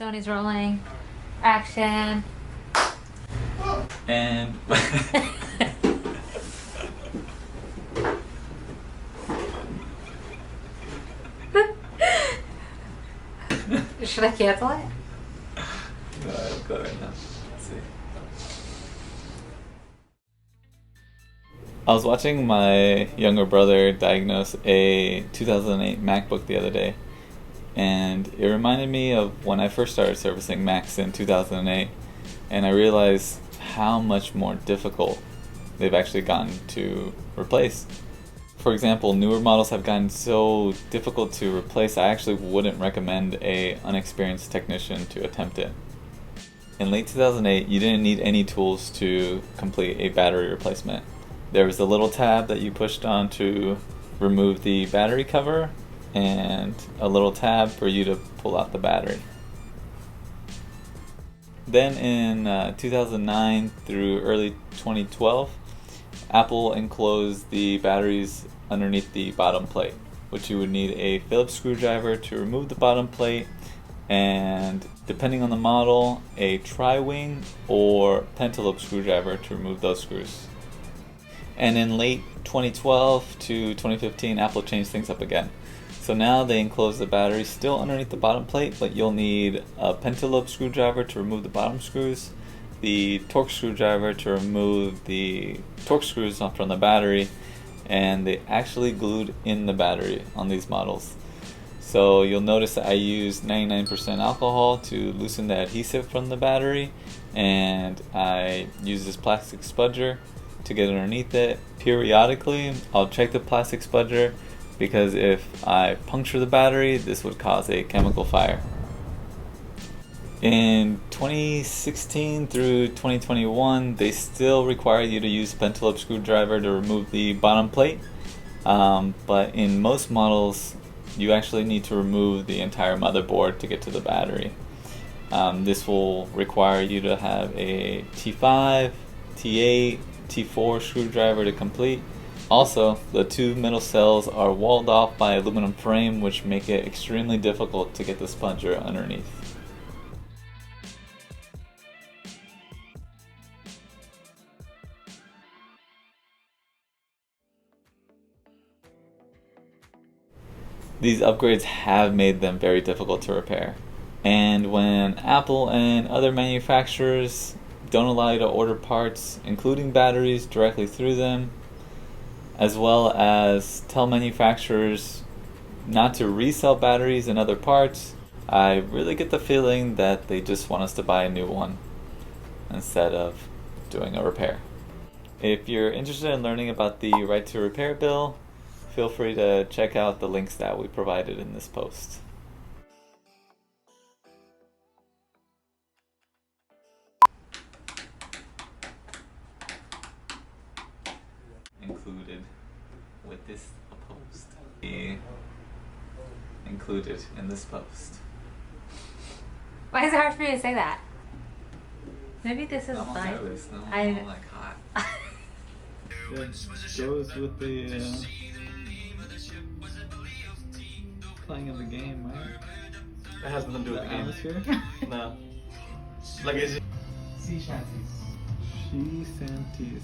Sony's rolling. Action. And Should I cancel it? no, I'll go right now. Let's see. I was watching my younger brother diagnose a 2008 MacBook the other day, and it reminded me of when I first started servicing Macs in 2008, and I realized how much more difficult they've actually gotten to replace. For example, newer models have gotten so difficult to replace, I actually wouldn't recommend an unexperienced technician to attempt it. In late 2008, you didn't need any tools to complete a battery replacement. There was a little tab that you pushed on to remove the battery cover, and a little tab for you to pull out the battery. Then in 2009 through early 2012, Apple enclosed the batteries underneath the bottom plate, which you would need a Phillips screwdriver to remove the bottom plate, and depending on the model, a tri-wing or pentalobe screwdriver to remove those screws. And in late 2012 to 2015, Apple changed things up again. So now they enclose the battery still underneath the bottom plate, but you'll need a pentalobe screwdriver to remove the bottom screws, the torque screwdriver to remove the torque screws from the battery, and they actually glued in the battery on these models. So you'll notice that I used 99% alcohol to loosen the adhesive from the battery, and I use this plastic spudger to get underneath it. Periodically, I'll check the plastic spudger, because if I puncture the battery, this would cause a chemical fire. In 2016 through 2021, they still require you to use a pentalobe screwdriver to remove the bottom plate, but in most models, you actually need to remove the entire motherboard to get to the battery. This will require you to have a T5, T8, T4 screwdriver to complete. Also, the two middle cells are walled off by aluminum frame, which make it extremely difficult to get the sponger underneath. These upgrades have made them very difficult to repair. And when Apple and other manufacturers don't allow you to order parts, including batteries, directly through them, as well as tell manufacturers not to resell batteries and other parts, I really get the feeling that they just want us to buy a new one instead of doing a repair. If you're interested in learning about the right to repair bill, feel free to check out the links that we provided in this post. Included with this post. Included in this post. Why is it hard for me to say that? Maybe this is I'm fine. nervous. No, I'm I'm like hot. It goes with the playing of the game, right? It has nothing to do with the game. Atmosphere? No. Like it's Sea shanties. She Santis.